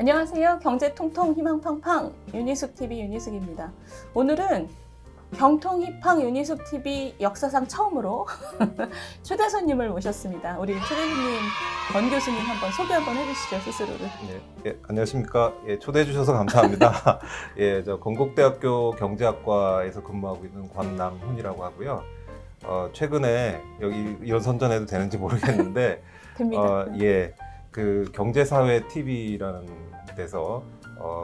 안녕하세요. 경제통통 희망팡팡 윤희숙TV 윤희숙입니다. 오늘은 경통희팡 윤희숙TV 역사상 처음으로 초대 손님을 모셨습니다. 우리 초대 손님 권 교수님 한번 소개 한번 해주시죠, 스스로를. 네, 안녕하십니까. 초대해 주셔서 감사합니다. 저 건국대학교 경제학과에서 근무하고 있는 권남훈이라고 하고요. 최근에 여기 이런 선전해도 되는지 모르겠는데 됩니다. 그 경제사회 TV라는 데서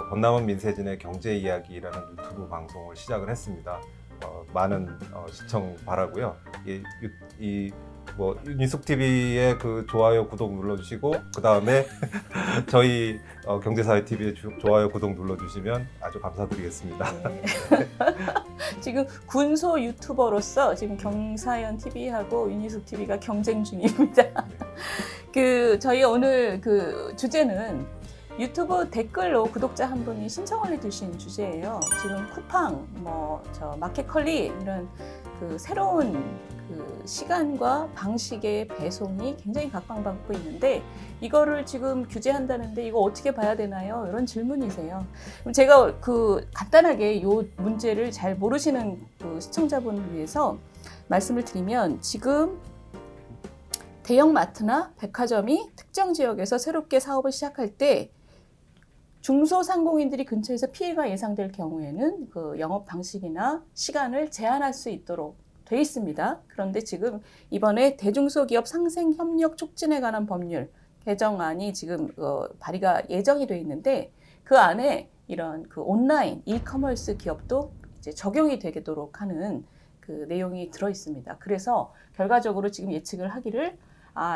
권남훈 민세진의 경제 이야기라는 유튜브 방송을 시작을 했습니다. 많은 시청 바라고요. 윤희숙 TV의 그 좋아요, 구독 눌러주시고 그 다음에 저희 경제사회 TV의 좋아요, 구독 눌러주시면 아주 감사드리겠습니다. 네. 지금 군소 유튜버로서 지금 경사연 TV하고 윤희숙 TV가 경쟁 중입니다. 저희 오늘 그 주제는 유튜브 댓글로 구독자 한 분이 신청을 해주신 주제예요. 지금 쿠팡, 마켓컬리 이런 그 새로운 그 시간과 방식의 배송이 굉장히 각광받고 있는데 이거를 지금 규제한다는데 이거 어떻게 봐야 되나요? 이런 질문이세요. 그럼 제가 간단하게 이 문제를 잘 모르시는 그 시청자분을 위해서 말씀을 드리면 지금 대형마트나 백화점이 특정 지역에서 새롭게 사업을 시작할 때 중소상공인들이 근처에서 피해가 예상될 경우에는 그 영업 방식이나 시간을 제한할 수 있도록 돼 있습니다. 그런데 지금 이번에 대중소기업 상생 협력 촉진에 관한 법률 개정안이 지금 발의가 예정이 돼 있는데 그 안에 이런 그 온라인 이커머스 기업도 이제 적용이 되도록 하는 그 내용이 들어 있습니다. 그래서 결과적으로 지금 예측을 하기를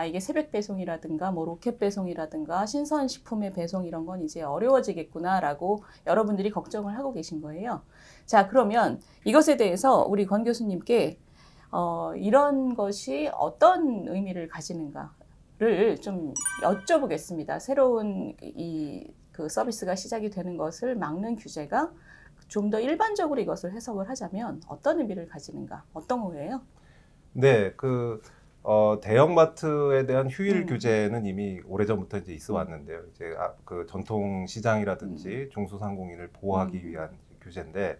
이게 새벽 배송이라든가 로켓 배송이라든가 신선식품의 배송 이런 건 이제 어려워지겠구나라고 여러분들이 걱정을 하고 계신 거예요. 자, 그러면 이것에 대해서 우리 권 교수님께 이런 것이 어떤 의미를 가지는가를 좀 여쭤보겠습니다. 새로운 그 서비스가 시작이 되는 것을 막는 규제가 좀 더 일반적으로 이것을 해석을 하자면 어떤 의미를 가지는가, 어떤 거예요? 네, 대형마트에 대한 휴일 규제는 이미 오래전부터 이제 있어 왔는데요. 이제 그 전통 시장이라든지 중소상공인을 보호하기 위한 규제인데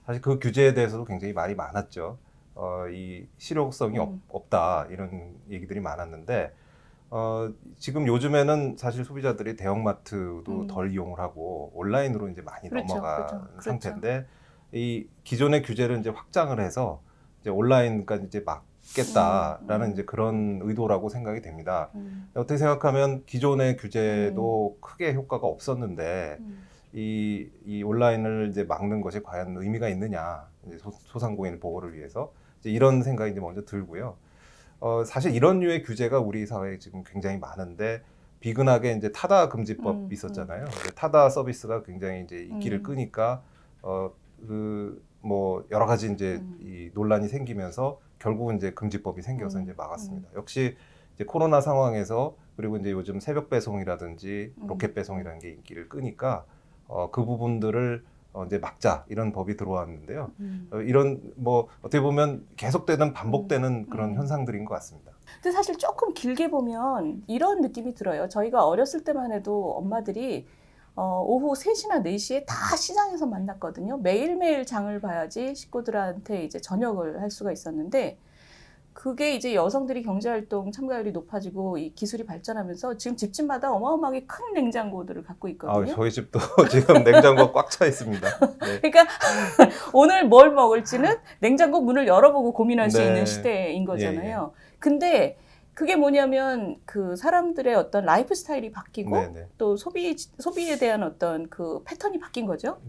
사실 그 규제에 대해서도 굉장히 말이 많았죠. 이 실효성이 없다 이런 얘기들이 많았는데 지금 요즘에는 사실 소비자들이 대형마트도 덜 이용을 하고 온라인으로 이제 많이 넘어간 상태인데 이 기존의 규제를 이제 확장을 해서 이제 온라인까지 이제 막겠다라는 이제 그런 의도라고 생각이 됩니다. 어떻게 생각하면 기존의 규제도 크게 효과가 없었는데 이 온라인을 이제 막는 것이 과연 의미가 있느냐, 이제 소상공인 보호를 위해서 이제 이런 생각이 이제 먼저 들고요. 사실 이런 류의 규제가 우리 사회에 지금 굉장히 많은데 비근하게 이제 타다 금지법 있었잖아요. 타다 서비스가 굉장히 이제 인기를 끄니까 여러 가지 이제 이 논란이 생기면서 결국은 이제 금지법이 생겨서 이제 막았습니다. 역시 이제 코로나 상황에서 그리고 이제 요즘 새벽 배송이라든지 로켓 배송이라는 게 인기를 끄니까 그 부분들을 이제 막자 이런 법이 들어왔는데요. 이런 어떻게 보면 계속되는 반복되는 그런 현상들인 것 같습니다. 근데 사실 조금 길게 보면 이런 느낌이 들어요. 저희가 어렸을 때만 해도 엄마들이 오후 3시나 4시에 다 시장에서 만났거든요. 매일매일 장을 봐야지 식구들한테 이제 저녁을 할 수가 있었는데 그게 이제 여성들이 경제활동 참가율이 높아지고 이 기술이 발전하면서 지금 집집마다 어마어마하게 큰 냉장고들을 갖고 있거든요. 저희 집도 지금 냉장고가 꽉 차 있습니다. 네. 그러니까 오늘 뭘 먹을지는 냉장고 문을 열어보고 고민할 수 있는 시대인 거잖아요. 근데 그게 뭐냐면 그 사람들의 어떤 라이프 스타일이 바뀌고 또 소비에 대한 어떤 그 패턴이 바뀐 거죠.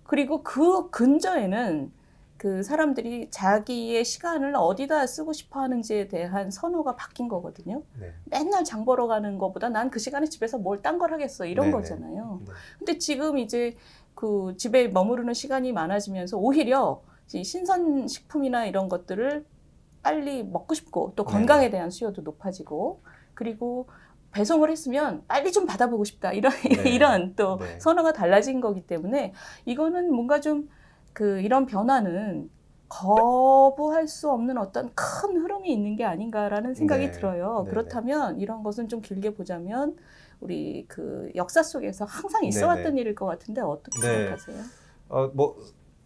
그리고 그 근저에는 그 사람들이 자기의 시간을 어디다 쓰고 싶어 하는지에 대한 선호가 바뀐 거거든요. 맨날 장 보러 가는 것보다 난 그 시간에 집에서 뭘 딴 걸 하겠어 이런 거잖아요. 근데 지금 이제 그 집에 머무르는 시간이 많아지면서 오히려 신선식품이나 이런 것들을 빨리 먹고 싶고 또 건강에 대한 수요도 높아지고 그리고 배송을 했으면 빨리 좀 받아보고 싶다 이런 또 선호가 달라진 거기 때문에 이거는 뭔가 좀 이런 변화는 거부할 수 없는 어떤 큰 흐름이 있는 게 아닌가라는 생각이 들어요. 그렇다면 이런 것은 좀 길게 보자면 우리 그 역사 속에서 항상 있어왔던 네네. 일일 것 같은데 어떻게 네. 생각하세요? 뭐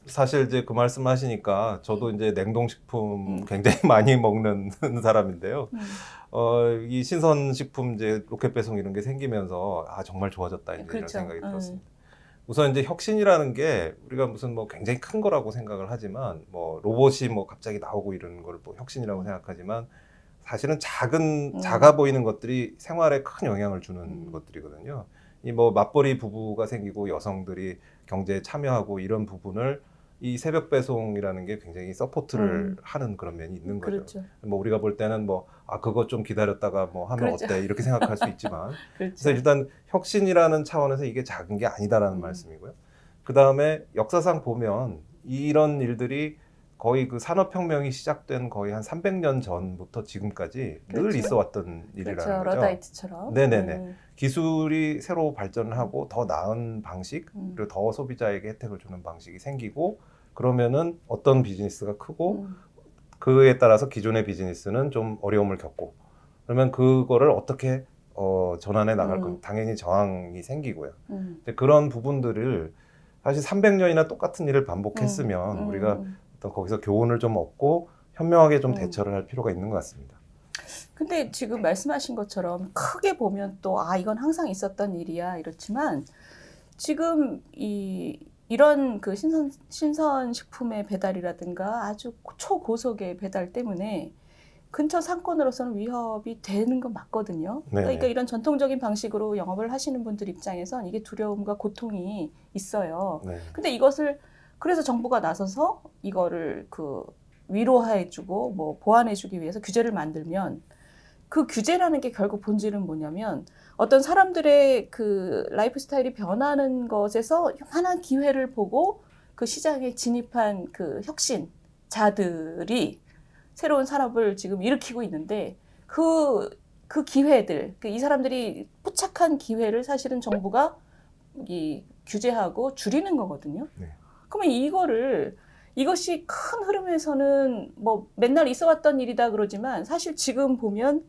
사실 이제 그 말씀하시니까 저도 이제 냉동식품 음. 굉장히 많이 먹는 사람인데요. 음. 이 신선식품 이제 로켓 배송 이런 게 생기면서 정말 좋아졌다 이제 이런 그렇죠. 생각이 들었습니다. 우선 이제 혁신이라는 게 우리가 무슨 뭐 굉장히 큰 거라고 생각을 하지만 뭐 로봇이 뭐 갑자기 나오고 이런 걸 뭐 혁신이라고 생각하지만 사실은 작아 보이는 것들이 생활에 큰 영향을 주는 것들이거든요. 이 뭐 맞벌이 부부가 생기고 여성들이 경제에 참여하고 이런 부분을 이 새벽 배송이라는 게 굉장히 서포트를 하는 그런 면이 있는 거죠. 그렇죠. 뭐 우리가 볼 때는 뭐 그거 좀 기다렸다가 뭐 하면 그렇죠. 어때 이렇게 생각할 수 있지만 그래서 그렇죠. 일단 혁신이라는 차원에서 이게 작은 게 아니다라는 말씀이고요. 그 다음에 역사상 보면 이런 일들이 거의 그 산업혁명이 시작된 거의 한 300년 전부터 지금까지 늘 그렇죠. 있어왔던 일이라는 그렇죠. 거죠. 러다이트처럼. 네네네. 기술이 새로 발전을 하고 더 나은 방식 그리고 더 소비자에게 혜택을 주는 방식이 생기고 그러면은 어떤 비즈니스가 크고 그에 따라서 기존의 비즈니스는 좀 어려움을 겪고 그러면 그거를 어떻게 전환해 나갈 건 당연히 저항이 생기고요. 근데 그런 부분들을 사실 300년이나 똑같은 일을 반복했으면 우리가 어떤 거기서 교훈을 좀 얻고 현명하게 좀 대처를 할 필요가 있는 것 같습니다. 근데 지금 말씀하신 것처럼 크게 보면 또 이건 항상 있었던 일이야 이렇지만 지금 이런 그 신선 식품의 배달이라든가 아주 초고속의 배달 때문에 근처 상권으로서는 위협이 되는 건 맞거든요. 그러니까 이런 전통적인 방식으로 영업을 하시는 분들 입장에선 이게 두려움과 고통이 있어요. 네. 근데 이것을 그래서 정부가 나서서 이거를 그 위로해주고 뭐 보완해주기 위해서 규제를 만들면 그 규제라는 게 결국 본질은 뭐냐면 어떤 사람들의 그 라이프 스타일이 변하는 것에서 요만한 기회를 보고 그 시장에 진입한 그 혁신자들이 새로운 산업을 지금 일으키고 있는데 그 기회들, 이 사람들이 포착한 기회를 사실은 정부가 규제하고 줄이는 거거든요. 네. 그러면 이것이 큰 흐름에서는 뭐 맨날 있어왔던 일이다 그러지만 사실 지금 보면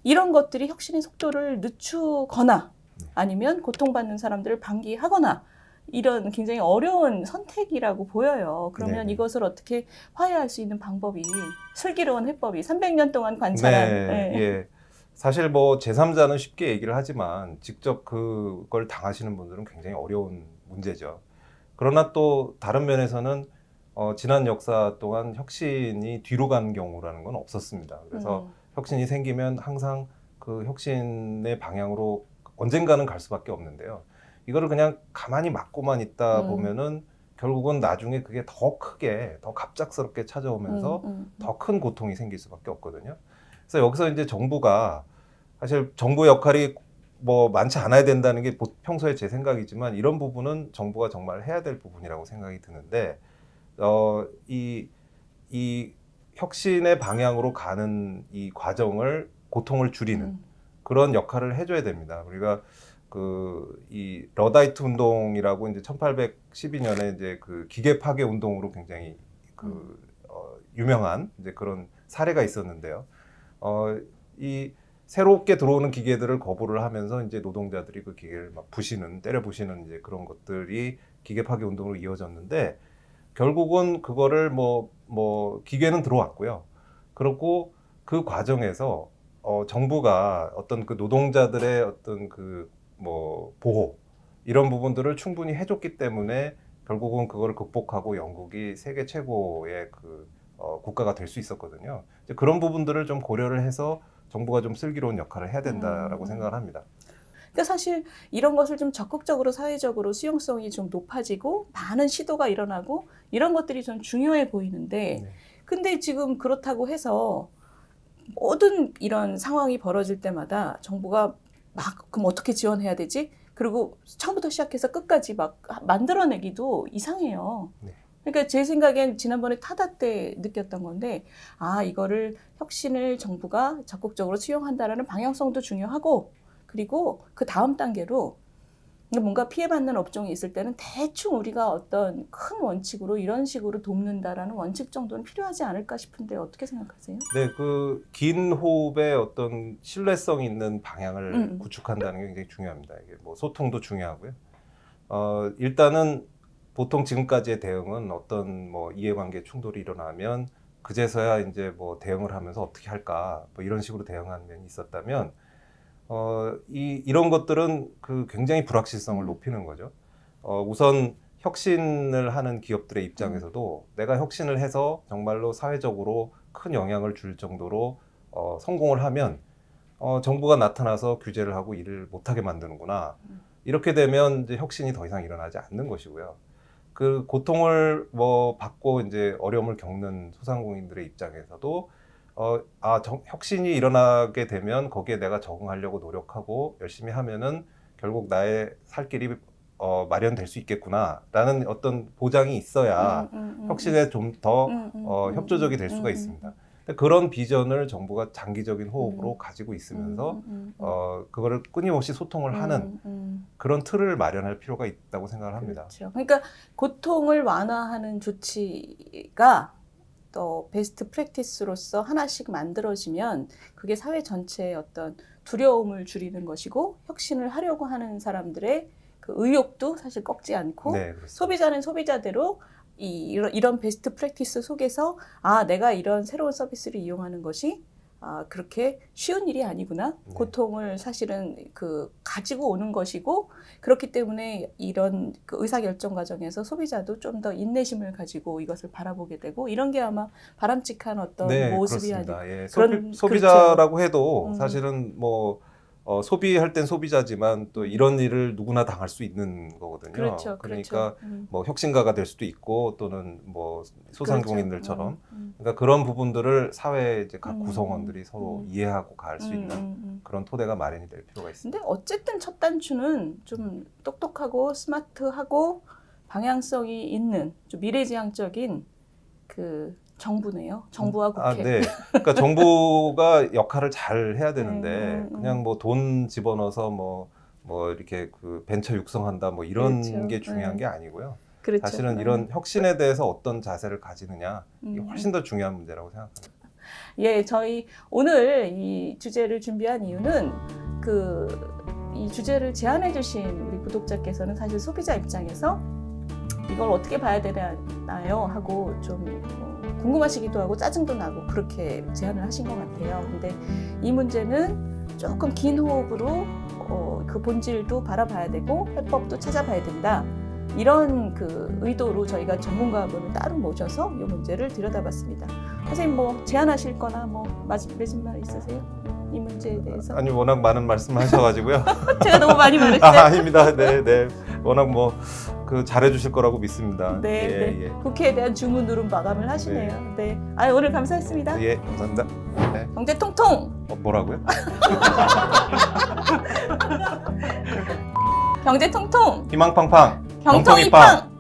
이런 것들이 혁신의 속도를 늦추거나 아니면 고통받는 사람들을 방기하거나 이런 굉장히 어려운 선택이라고 보여요. 그러면 이것을 어떻게 화해할 수 있는 방법이 슬기로운 해법이 300년 동안 관찰한. 예. 사실 뭐 제3자는 쉽게 얘기를 하지만 직접 그걸 당하시는 분들은 굉장히 어려운 문제죠. 그러나 또 다른 면에서는 지난 역사 동안 혁신이 뒤로 간 경우라는 건 없었습니다. 그래서 혁신이 생기면 항상 그 혁신의 방향으로 언젠가는 갈 수밖에 없는데요. 이거를 그냥 가만히 막고만 있다 보면은 결국은 나중에 그게 더 크게, 더 갑작스럽게 찾아오면서 더 큰 고통이 생길 수밖에 없거든요. 그래서 여기서 이제 정부가 사실 정부 역할이 뭐 많지 않아야 된다는 게 평소에 제 생각이지만 이런 부분은 정부가 정말 해야 될 부분이라고 생각이 드는데 이 혁신의 방향으로 가는 이 과정을 고통을 줄이는 그런 역할을 해줘야 됩니다. 우리가 이 러다이트 운동이라고 이제 1812년에 이제 그 기계 파괴 운동으로 굉장히 유명한 이제 그런 사례가 있었는데요. 이 새롭게 들어오는 기계들을 거부를 하면서 이제 노동자들이 그 기계를 막 때려 부시는 이제 그런 것들이 기계 파괴 운동으로 이어졌는데 결국은 그거를 기계는 들어왔고요. 그렇고 그 과정에서 정부가 어떤 그 노동자들의 어떤 보호 이런 부분들을 충분히 해줬기 때문에 결국은 그거를 극복하고 영국이 세계 최고의 국가가 될 수 있었거든요. 이제 그런 부분들을 좀 고려를 해서 정부가 좀 슬기로운 역할을 해야 된다라고 생각을 합니다. 그러니까 사실 이런 것을 좀 적극적으로 사회적으로 수용성이 좀 높아지고 많은 시도가 일어나고 이런 것들이 좀 중요해 보이는데 근데 지금 그렇다고 해서 모든 이런 상황이 벌어질 때마다 정부가 그럼 어떻게 지원해야 되지? 그리고 처음부터 시작해서 끝까지 막 만들어내기도 이상해요. 그러니까 제 생각엔 지난번에 타다 때 느꼈던 건데 이거를 혁신을 정부가 적극적으로 수용한다라는 방향성도 중요하고 그리고 그 다음 단계로 뭔가 피해받는 업종이 있을 때는 대충 우리가 어떤 큰 원칙으로 이런 식으로 돕는다라는 원칙 정도는 필요하지 않을까 싶은데 어떻게 생각하세요? 네, 그 긴 호흡의 어떤 신뢰성 있는 방향을 구축한다는 게 굉장히 중요합니다. 이게 뭐 소통도 중요하고요. 일단은 보통 지금까지의 대응은 어떤 뭐 이해관계 충돌이 일어나면 그제서야 이제 뭐 대응을 하면서 어떻게 할까 뭐 이런 식으로 대응하는 면이 있었다면 이런 것들은 그 굉장히 불확실성을 높이는 거죠. 우선 혁신을 하는 기업들의 입장에서도 내가 혁신을 해서 정말로 사회적으로 큰 영향을 줄 정도로 성공을 하면 정부가 나타나서 규제를 하고 일을 못하게 만드는구나. 이렇게 되면 이제 혁신이 더 이상 일어나지 않는 것이고요. 그 고통을 뭐 받고 이제 어려움을 겪는 소상공인들의 입장에서도 혁신이 일어나게 되면 거기에 내가 적응하려고 노력하고 열심히 하면은 결국 나의 살 길이 마련될 수 있겠구나라는 어떤 보장이 있어야 혁신에 좀 더 협조적이 될 수가 있습니다. 근데 그런 비전을 정부가 장기적인 호흡으로 가지고 있으면서 그거를 끊임없이 소통을 하는 그런 틀을 마련할 필요가 있다고 생각을 합니다. 그렇죠. 그러니까 고통을 완화하는 조치가 또 베스트 프랙티스로서 하나씩 만들어지면 그게 사회 전체의 어떤 두려움을 줄이는 것이고 혁신을 하려고 하는 사람들의 그 의욕도 사실 꺾지 않고 네, 소비자는 소비자대로 이런 베스트 프랙티스 속에서 내가 이런 새로운 서비스를 이용하는 것이 그렇게 쉬운 일이 아니구나. 네. 고통을 사실은 가지고 오는 것이고 그렇기 때문에 이런 그 의사결정 과정에서 소비자도 좀 더 인내심을 가지고 이것을 바라보게 되고 이런 게 아마 바람직한 어떤 네, 모습이 그렇습니다. 아닐까. 예, 그런 소비자라고 해도 음. 사실은 뭐 소비할 땐 소비자지만 또 이런 일을 누구나 당할 수 있는 거거든요. 그렇죠, 그러니까 그렇죠. 뭐 혁신가가 될 수도 있고 또는 뭐 소상공인들처럼 그렇죠. 그러니까 그런 부분들을 사회 이제 각 구성원들이 서로 이해하고 갈 수 있는 그런 토대가 마련이 될 필요가 있습니다. 근데 어쨌든 첫 단추는 좀 똑똑하고 스마트하고 방향성이 있는 좀 미래지향적인 그 정부네요. 정부와 국회. 네. 그러니까 정부가 역할을 잘 해야 되는데 그냥 뭐 돈 집어넣어서 뭐 이렇게 그 벤처 육성한다 뭐 이런 그렇죠. 게 중요한 게 아니고요. 그렇죠. 사실은 이런 혁신에 대해서 어떤 자세를 가지느냐 이게 훨씬 더 중요한 문제라고 생각합니다. 예, 저희 오늘 이 주제를 준비한 이유는 이 주제를 제안해 주신 우리 구독자께서는 사실 소비자 입장에서 이걸 어떻게 봐야 되나요? 하고 좀 궁금하시기도 하고 짜증도 나고 그렇게 제안을 하신 것 같아요. 근데 이 문제는 조금 긴 호흡으로 그 본질도 바라봐야 되고 해법도 찾아봐야 된다. 이런 그 의도로 저희가 전문가분을 따로 모셔서 이 문제를 들여다봤습니다. 선생님 뭐 제안하실 거나 뭐 맺은 말 있으세요? 이 문제에 대해서? 아니 워낙 많은 말씀하셔가지고요. 제가 너무 많이 말했어요. 아닙니다. 네. 워낙 뭐 그 잘해주실 거라고 믿습니다. 네. 예. 국회에 대한 주문으로 마감을 하시네요. 네. 오늘 감사했습니다. 예, 감사합니다. 네. 경제 통통. 뭐라고요? 경제 통통. 희망팡팡. 경통이팡.